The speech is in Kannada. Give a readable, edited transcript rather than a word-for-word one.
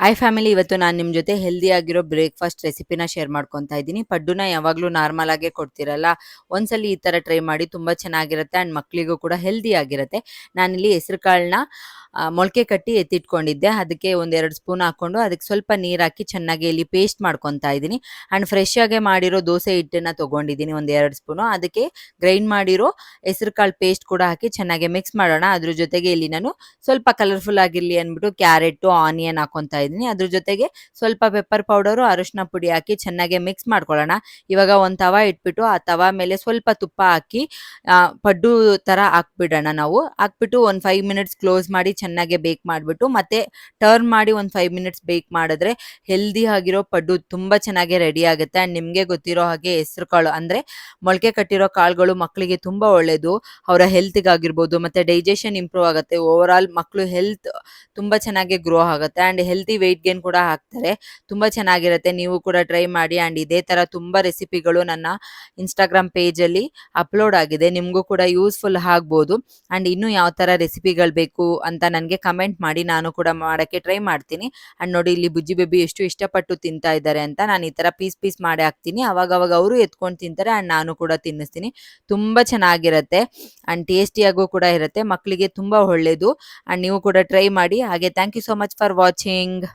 ಹಾಯ್ ಫ್ಯಾಮಿಲಿ, ಇವತ್ತು ನಾನು ನಿಮ್ಮ ಜೊತೆ ಹೆಲ್ದಿ ಆಗಿರೋ ಬ್ರೇಕ್ಫಾಸ್ಟ್ ರೆಸಿಪಿನ ಶೇರ್ ಮಾಡ್ಕೊತಾ ಇದ್ದೀನಿ. ಪಡ್ಡುನ ಯಾವಾಗಲೂ ನಾರ್ಮಲ್ ಆಗೇ ಕೊಡ್ತೀರಲ್ಲ, ಒಂದ್ಸಲಿ ಈ ಥರ ಟ್ರೈ ಮಾಡಿ, ತುಂಬ ಚೆನ್ನಾಗಿರುತ್ತೆ ಆ್ಯಂಡ್ ಮಕ್ಕಳಿಗೂ ಕೂಡ ಹೆಲ್ದಿ ಆಗಿರುತ್ತೆ. ನಾನಿಲ್ಲಿ ಹೆಸರು ಕಾಳನ್ನ ಮೊಳಕೆ ಕಟ್ಟಿ ಎತ್ತಿಟ್ಕೊಂಡಿದ್ದೆ. ಅದಕ್ಕೆ ಒಂದೆರಡು ಸ್ಪೂನ್ ಹಾಕ್ಕೊಂಡು ಅದಕ್ಕೆ ಸ್ವಲ್ಪ ನೀರು ಹಾಕಿ ಚೆನ್ನಾಗಿ ಇಲ್ಲಿ ಪೇಸ್ಟ್ ಮಾಡ್ಕೊತಾ ಇದ್ದೀನಿ. ಆ್ಯಂಡ್ ಫ್ರೆಶ್ ಆಗಿ ಮಾಡಿರೋ ದೋಸೆ ಹಿಟ್ಟನ್ನು ತೊಗೊಂಡಿದ್ದೀನಿ ಒಂದೆರಡು ಸ್ಪೂನು. ಅದಕ್ಕೆ ಗ್ರೈಂಡ್ ಮಾಡಿರೋ ಹೆಸರು ಕಾಳು ಪೇಸ್ಟ್ ಕೂಡ ಹಾಕಿ ಚೆನ್ನಾಗಿ ಮಿಕ್ಸ್ ಮಾಡೋಣ. ಅದ್ರ ಜೊತೆಗೆ ಇಲ್ಲಿ ನಾನು ಸ್ವಲ್ಪ ಕಲರ್ಫುಲ್ ಆಗಿರಲಿ ಅಂದ್ಬಿಟ್ಟು ಕ್ಯಾರೆಟು, ಆನಿಯನ್ ಹಾಕೊತಾ ಇದ್ದೀನಿ. ಅದ್ರ ಜೊತೆಗೆ ಸ್ವಲ್ಪ ಪೆಪ್ಪರ್ ಪೌಡರು, ಅರಿಶಿನ ಪುಡಿ ಹಾಕಿ ಚೆನ್ನಾಗಿ ಮಿಕ್ಸ್ ಮಾಡ್ಕೊಳ್ಳೋಣ. ಇವಾಗ ಒಂದು ತವ ಇಟ್ಬಿಟ್ಟು ಆ ತವ ಮೇಲೆ ಸ್ವಲ್ಪ ತುಪ್ಪ ಹಾಕಿ ಪಡ್ಡು ಥರ ಹಾಕ್ಬಿಡೋಣ. ನಾವು ಹಾಕ್ಬಿಟ್ಟು ಒಂದು 5 ಮಿನಿಟ್ಸ್ ಕ್ಲೋಸ್ ಮಾಡಿ ಚೆನ್ನಾಗಿ ಬೇಕ್ ಮಾಡಿಬಿಟ್ಟು ಮತ್ತೆ ಟರ್ನ್ ಮಾಡಿ ಒಂದು 5 ಮಿನಿಟ್ಸ್ ಬೇಕ್ ಮಾಡಿದ್ರೆ ಹೆಲ್ದಿ ಆಗಿರೋ ಪಡ್ಡು ತುಂಬ ಚೆನ್ನಾಗಿ ರೆಡಿ ಆಗುತ್ತೆ. ಆ್ಯಂಡ್ ನಿಮಗೆ ಗೊತ್ತಿರೋ ಹಾಗೆ ಹೆಸರು ಕಾಳು ಅಂದರೆ ಮೊಳಕೆ ಕಟ್ಟಿರೋ ಕಾಳುಗಳು ಮಕ್ಕಳಿಗೆ ತುಂಬ ಒಳ್ಳೆಯದು. ಅವರ ಹೆಲ್ತ್ಗಾಗಿರ್ಬೋದು ಮತ್ತು ಡೈಜೆಷನ್ ಇಂಪ್ರೂವ್ ಆಗುತ್ತೆ. ಓವರ್ ಆಲ್ ಮಕ್ಕಳು ಹೆಲ್ತ್ ತುಂಬ ಚೆನ್ನಾಗಿ ಗ್ರೋ ಆಗುತ್ತೆ ಆ್ಯಂಡ್ ಹೆಲ್ತಿ ವೆಯ್ಟ್ ಗೇನ್ ಕೂಡ ಆಗ್ತಾರೆ. ತುಂಬ ಚೆನ್ನಾಗಿರುತ್ತೆ. ನೀವು ಕೂಡ ಟ್ರೈ ಮಾಡಿ. ಆ್ಯಂಡ್ ಇದೇ ಥರ ತುಂಬ ರೆಸಿಪಿಗಳು ನನ್ನ ಇನ್ಸ್ಟಾಗ್ರಾಮ್ ಪೇಜಲ್ಲಿ ಅಪ್ಲೋಡ್ ಆಗಿದೆ. ನಿಮಗೂ ಕೂಡ ಯೂಸ್ಫುಲ್ ಆಗ್ಬೋದು. ಆ್ಯಂಡ್ ಇನ್ನೂ ಯಾವ ಥರ ರೆಸಿಪಿಗಳು ಬೇಕು ಅಂತ ನನಗೆ ಕಮೆಂಟ್ ಮಾಡಿ, ನಾನು ಕೂಡ ಮಾಡೋಕ್ಕೆ ಟ್ರೈ ಮಾಡ್ತೀನಿ. ಆ್ಯಂಡ್ ನೋಡಿ, ಇಲ್ಲಿ ಬುಜ್ಜಿ ಬೇಬಿ ಎಷ್ಟು ಇಷ್ಟಪಟ್ಟು ತಿಂತಾ ಇದ್ದಾರೆ ಅಂತ. ನಾನು ಈ ಥರ ಪೀಸ್ ಮಾಡಿ ಹಾಕ್ತೀನಿ. ಅವಾಗವಾಗ ಅವರು ಎತ್ಕೊಂಡು ತಿಂತಾರೆ ಆ್ಯಂಡ್ ನಾನು ಕೂಡ ತಿನ್ನಿಸ್ತೀನಿ. ತುಂಬ ಚೆನ್ನಾಗಿರುತ್ತೆ ಆ್ಯಂಡ್ ಟೇಸ್ಟಿಯಾಗೂ ಕೂಡ ಇರುತ್ತೆ. ಮಕ್ಕಳಿಗೆ ತುಂಬ ಒಳ್ಳೆಯದು. ಆ್ಯಂಡ್ ನೀವು ಕೂಡ ಟ್ರೈ ಮಾಡಿ. ಹಾಗೆ thank you so much for watching.